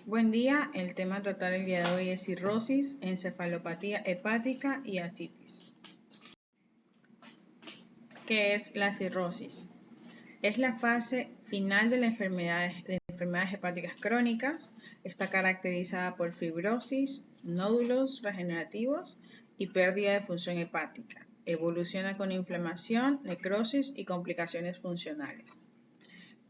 Buen día, el tema a tratar el día de hoy es cirrosis, encefalopatía hepática y ascitis. ¿Qué es la cirrosis? Es la fase final de las enfermedades hepáticas crónicas. Está caracterizada por fibrosis, nódulos regenerativos y pérdida de función hepática. Evoluciona con inflamación, necrosis y complicaciones funcionales.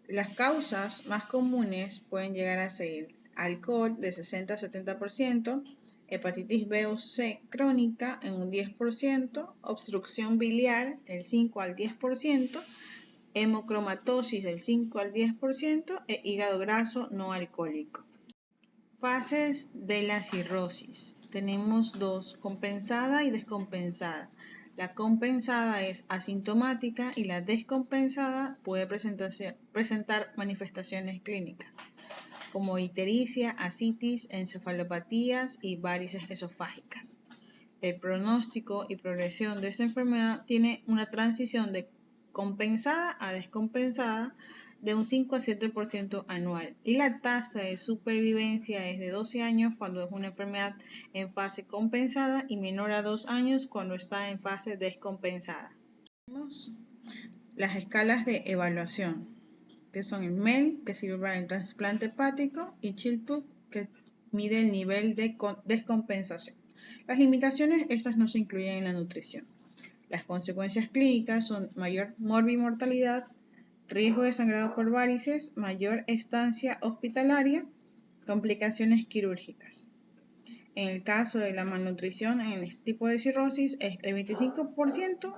Las causas más comunes pueden llegar a ser alcohol de 60 a 70%, hepatitis B o C crónica en un 10%, obstrucción biliar del 5 al 10%, hemocromatosis del 5 al 10% e hígado graso no alcohólico. Fases de la cirrosis. Tenemos dos, compensada y descompensada. La compensada es asintomática y la descompensada puede presentar manifestaciones clínicas como ictericia, ascitis, encefalopatías y varices esofágicas. El pronóstico y progresión de esta enfermedad tiene una transición de compensada a descompensada de un 5 a 7% anual y la tasa de supervivencia es de 12 años cuando es una enfermedad en fase compensada y menor a 2 años cuando está en fase descompensada. Tenemos las escalas de evaluación, que son el MEL, que sirve para el trasplante hepático, y Chilpuk, que mide el nivel de descompensación. Las limitaciones, estas no se incluyen en la nutrición. Las consecuencias clínicas son mayor morbimortalidad, riesgo de sangrado por varices, mayor estancia hospitalaria, complicaciones quirúrgicas. En el caso de la malnutrición en este tipo de cirrosis, el 25%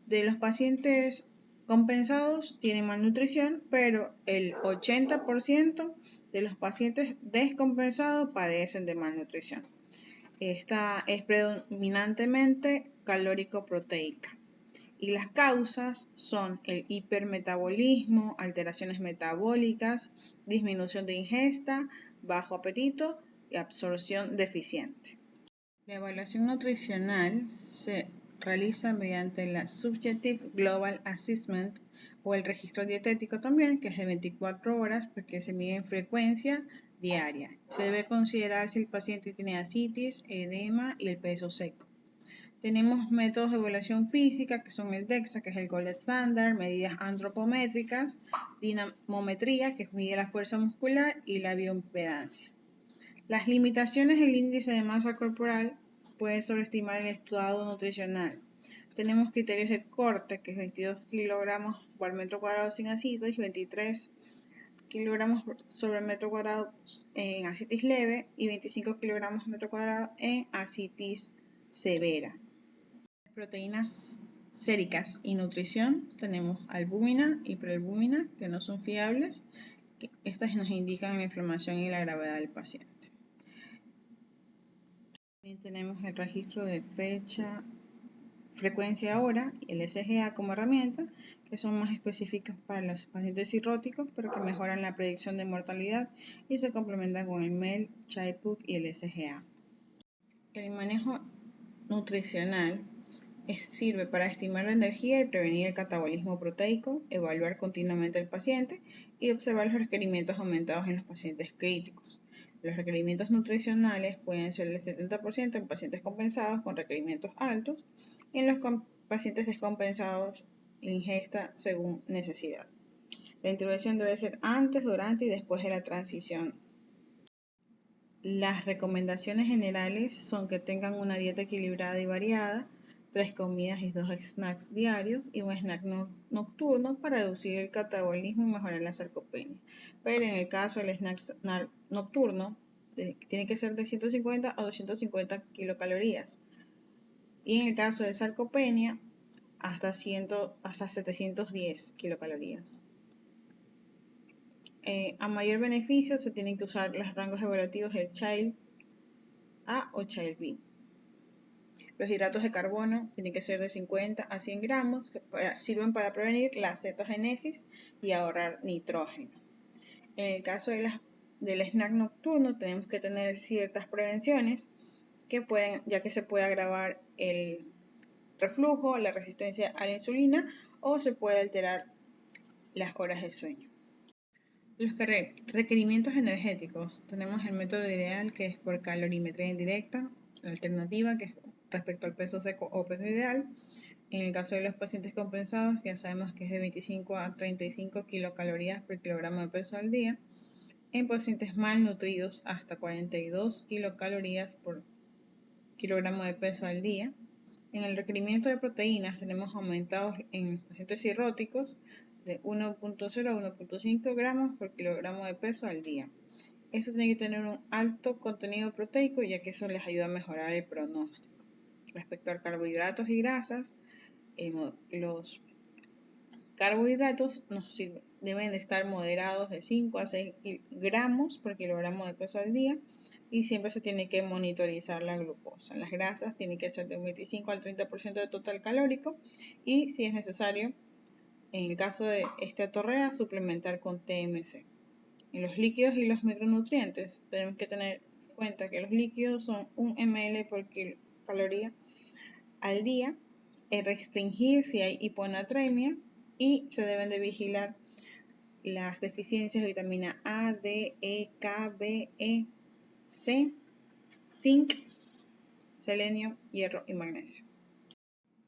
de los pacientes compensados tienen malnutrición, pero el 80% de los pacientes descompensados padecen de malnutrición. Esta es predominantemente calórico-proteica. Y las causas son el hipermetabolismo, alteraciones metabólicas, disminución de ingesta, bajo apetito y absorción deficiente. La evaluación nutricional se realiza mediante la Subjective Global Assessment o el registro dietético también, que es de 24 horas porque se mide en frecuencia diaria. Se debe considerar si el paciente tiene ascitis, edema y el peso seco. Tenemos métodos de evaluación física que son el DEXA, que es el Gold Standard, medidas antropométricas, dinamometría, que mide la fuerza muscular, y la bioimpedancia. Las limitaciones del índice de masa corporal pueden sobreestimar el estado nutricional. Tenemos criterios de corte, que es 22 kilogramos por metro cuadrado sin ascitis, 23 kilogramos sobre metro cuadrado en ascitis leve y 25 kilogramos por metro cuadrado en ascitis severa. Proteínas séricas y nutrición, tenemos albúmina y prealbúmina, que no son fiables. Estas nos indican la inflamación y la gravedad del paciente. También tenemos el registro de fecha, frecuencia, hora y el SGA como herramienta, que son más específicos para los pacientes cirróticos, pero que mejoran la predicción de mortalidad y se complementan con el MEL, Chilpuk y el SGA. El manejo nutricional sirve para estimar la energía y prevenir el catabolismo proteico, evaluar continuamente al paciente y observar los requerimientos aumentados en los pacientes críticos. Los requerimientos nutricionales pueden ser del 70% en pacientes compensados con requerimientos altos y en los pacientes descompensados ingesta según necesidad. La intervención debe ser antes, durante y después de la transición. Las recomendaciones generales son que tengan una dieta equilibrada y variada, 3 comidas y 2 snacks diarios y un snack nocturno para reducir el catabolismo y mejorar la sarcopenia. Pero en el caso del snack nocturno, tiene que ser de 150 a 250 kilocalorías. Y en el caso de sarcopenia, hasta 710 kilocalorías. A mayor beneficio se tienen que usar los rangos evaluativos del Child A o Child B. Los hidratos de carbono tienen que ser de 50 a 100 gramos, que sirven para prevenir la cetogénesis y ahorrar nitrógeno. En el caso del snack nocturno tenemos que tener ciertas prevenciones ya que se puede agravar el reflujo, la resistencia a la insulina o se puede alterar las horas de sueño. Los requerimientos energéticos. Tenemos el método ideal, que es por calorimetría indirecta, la alternativa, que es respecto al peso seco o peso ideal. En el caso de los pacientes compensados, ya sabemos que es de 25 a 35 kilocalorías por kilogramo de peso al día. En pacientes malnutridos, hasta 42 kilocalorías por kilogramo de peso al día. En el requerimiento de proteínas tenemos aumentados en pacientes cirróticos de 1.0 a 1.5 gramos por kilogramo de peso al día. Esto tiene que tener un alto contenido proteico, ya que eso les ayuda a mejorar el pronóstico. Respecto a carbohidratos y grasas, los carbohidratos deben de estar moderados de 5 a 6 gramos por kilogramo de peso al día, y siempre se tiene que monitorizar la glucosa. Las grasas tienen que ser de un 25 al 30% del total calórico, y si es necesario, en el caso de esteatorrea, suplementar con TMC. En los líquidos y los micronutrientes tenemos que tener en cuenta que los líquidos son 1 ml por kilocaloría al día, restringir si hay hiponatremia, y se deben de vigilar las deficiencias de vitamina A, D, E, K, B, E, C, zinc, selenio, hierro y magnesio.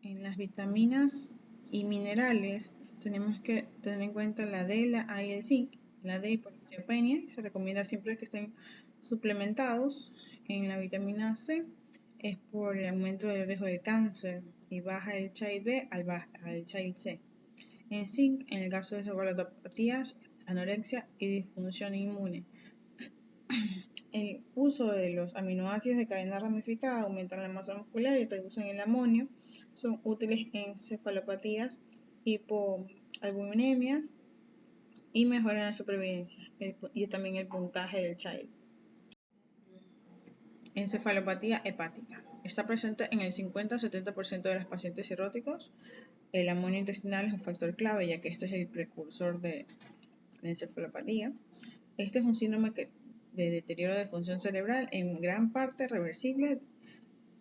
En las vitaminas y minerales tenemos que tener en cuenta la D, la A y el zinc. La D por osteopenia, se recomienda siempre que estén suplementados. En la vitamina C es por el aumento del riesgo de cáncer y baja el child B al child C. En zinc, en el caso de cefalopatías, anorexia y disfunción inmune. El uso de los aminoácidos de cadena ramificada aumentan la masa muscular y reducen el amonio. Son útiles en cefalopatías, hipoalbuminemias, y mejoran la supervivencia y también el puntaje del child. Encefalopatía hepática. Está presente en el 50-70% de los pacientes cirróticos. El amonio intestinal es un factor clave, ya que este es el precursor de la encefalopatía. Este es un síndrome de deterioro de función cerebral, en gran parte reversible,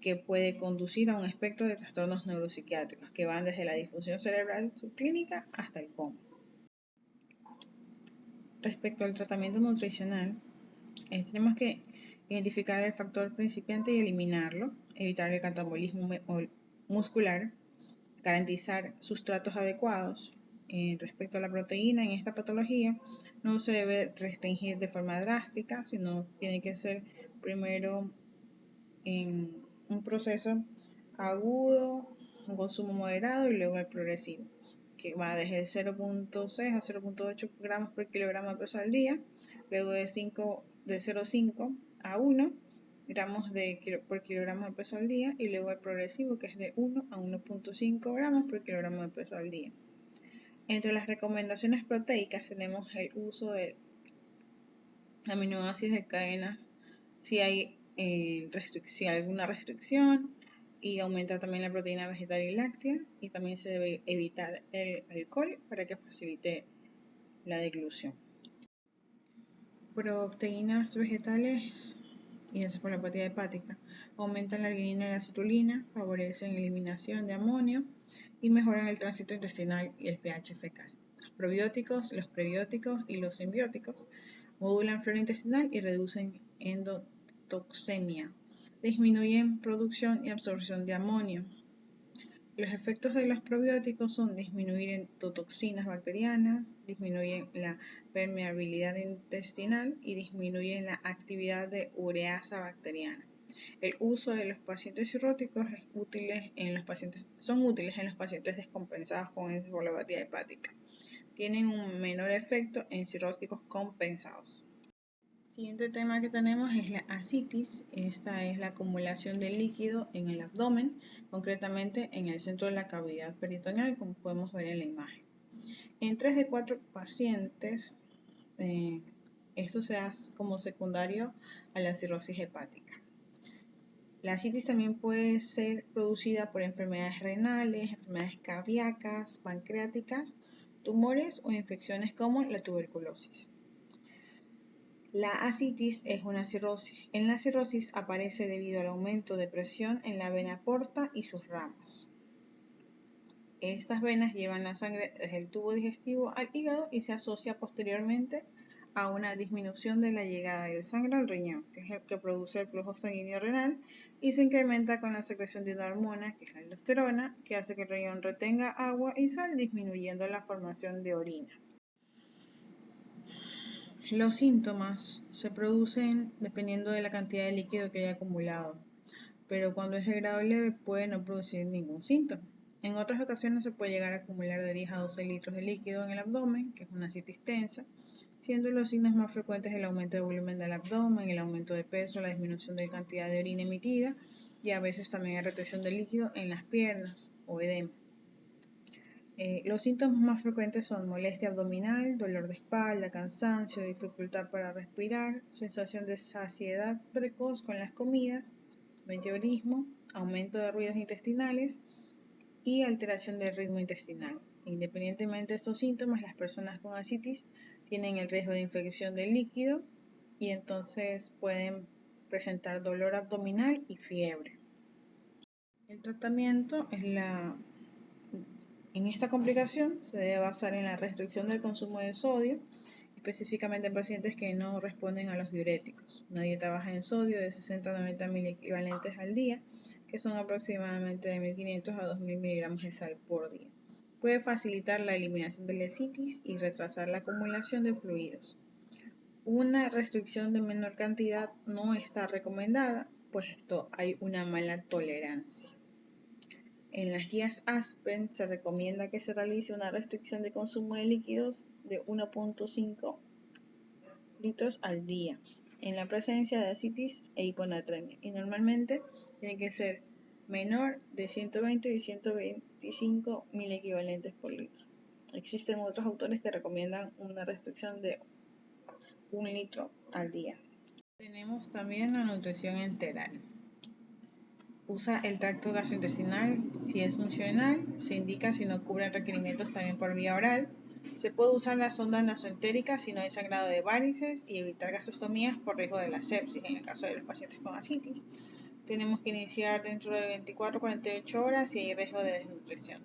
que puede conducir a un espectro de trastornos neuropsiquiátricos que van desde la disfunción cerebral subclínica hasta el coma. Respecto al tratamiento nutricional, tenemos que identificar el factor principiante y eliminarlo, evitar el catabolismo muscular, garantizar sustratos adecuados. Respecto a la proteína, en esta patología no se debe restringir de forma drástica, sino tiene que ser primero en un proceso agudo, un consumo moderado y luego el progresivo, que va desde 0.6 a 0.8 gramos por kilogramo de peso al día, luego de 0.5 a 1 gramos por kilogramo de peso al día, y luego el progresivo, que es de 1 a 1.5 gramos por kilogramo de peso al día. Entre las recomendaciones proteicas tenemos el uso de aminoácidos de cadenas si hay alguna restricción, y aumentar también la proteína vegetal y láctea, y también se debe evitar el alcohol para que facilite la deglución. Proteínas vegetales y encefalopatía hepática aumentan la arginina y la acetulina, favorecen la eliminación de amonio y mejoran el tránsito intestinal y el pH fecal. Los prebióticos y los simbióticos modulan flora intestinal y reducen endotoxemia, disminuyen producción y absorción de amonio. Los efectos de los probióticos son disminuir endotoxinas bacterianas, disminuyen la permeabilidad intestinal y disminuyen la actividad de ureasa bacteriana. El uso de los pacientes cirróticos son útiles en los pacientes descompensados con encefalopatía hepática. Tienen un menor efecto en cirróticos compensados. Siguiente tema que tenemos es la ascitis. Esta es la acumulación de líquido en el abdomen, concretamente en el centro de la cavidad peritoneal, como podemos ver en la imagen. En 3 de 4 pacientes, esto se hace como secundario a la cirrosis hepática. La ascitis también puede ser producida por enfermedades renales, enfermedades cardíacas, pancreáticas, tumores o infecciones como la tuberculosis. La ascitis es una cirrosis. En la cirrosis aparece debido al aumento de presión en la vena porta y sus ramas. Estas venas llevan la sangre desde el tubo digestivo al hígado y se asocia posteriormente a una disminución de la llegada de sangre al riñón, que es el que produce el flujo sanguíneo renal, y se incrementa con la secreción de una hormona, que es la aldosterona, que hace que el riñón retenga agua y sal, disminuyendo la formación de orina. Los síntomas se producen dependiendo de la cantidad de líquido que haya acumulado, pero cuando es de grado leve puede no producir ningún síntoma. En otras ocasiones se puede llegar a acumular de 10 a 12 litros de líquido en el abdomen, que es una ascitis tensa, siendo los signos más frecuentes el aumento de volumen del abdomen, el aumento de peso, la disminución de cantidad de orina emitida y a veces también hay retención de líquido en las piernas o edema. Los síntomas más frecuentes son molestia abdominal, dolor de espalda, cansancio, dificultad para respirar, sensación de saciedad precoz con las comidas, meteorismo, aumento de ruidos intestinales y alteración del ritmo intestinal. Independientemente de estos síntomas, las personas con ascitis tienen el riesgo de infección del líquido y entonces pueden presentar dolor abdominal y fiebre. El tratamiento en esta complicación se debe basar en la restricción del consumo de sodio, específicamente en pacientes que no responden a los diuréticos. Una dieta baja en sodio de 60 a 90 miliequivalentes al día, que son aproximadamente de 1.500 a 2.000 miligramos de sal por día. Puede facilitar la eliminación de la ascitis y retrasar la acumulación de fluidos. Una restricción de menor cantidad no está recomendada, puesto hay una mala tolerancia. En las guías ASPEN se recomienda que se realice una restricción de consumo de líquidos de 1.5 litros al día en la presencia de ascitis e hiponatremia, y normalmente tiene que ser menor de 120 y 125 mil equivalentes por litro. Existen otros autores que recomiendan una restricción de 1 litro al día. Tenemos también la nutrición enteral. Usa el tracto gastrointestinal si es funcional, se indica si no cubre requerimientos también por vía oral. Se puede usar la sonda nasoentérica si no hay sangrado de varices y evitar gastrostomías por riesgo de la sepsis en el caso de los pacientes con ascitis. Tenemos que iniciar dentro de 24 a 48 horas si hay riesgo de desnutrición.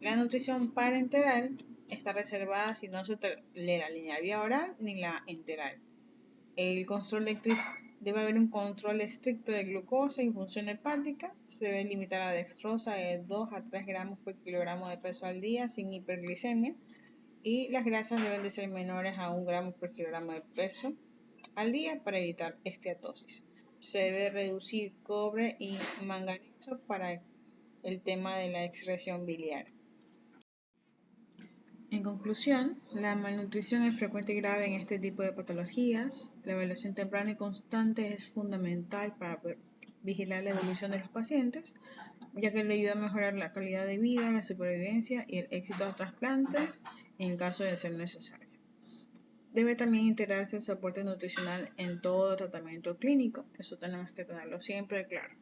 La nutrición parenteral está reservada si no se tolera ni la vía oral ni la enteral. Debe haber un control estricto de glucosa y función hepática. Se debe limitar la dextrosa de 2 a 3 gramos por kilogramo de peso al día sin hiperglicemia. Y las grasas deben de ser menores a 1 gramo por kilogramo de peso al día para evitar esteatosis. Se debe reducir cobre y manganeso para el tema de la excreción biliar. En conclusión, la malnutrición es frecuente y grave en este tipo de patologías. La evaluación temprana y constante es fundamental para vigilar la evolución de los pacientes, ya que le ayuda a mejorar la calidad de vida, la supervivencia y el éxito de trasplantes en caso de ser necesario. Debe también integrarse el soporte nutricional en todo tratamiento clínico. Eso tenemos que tenerlo siempre claro.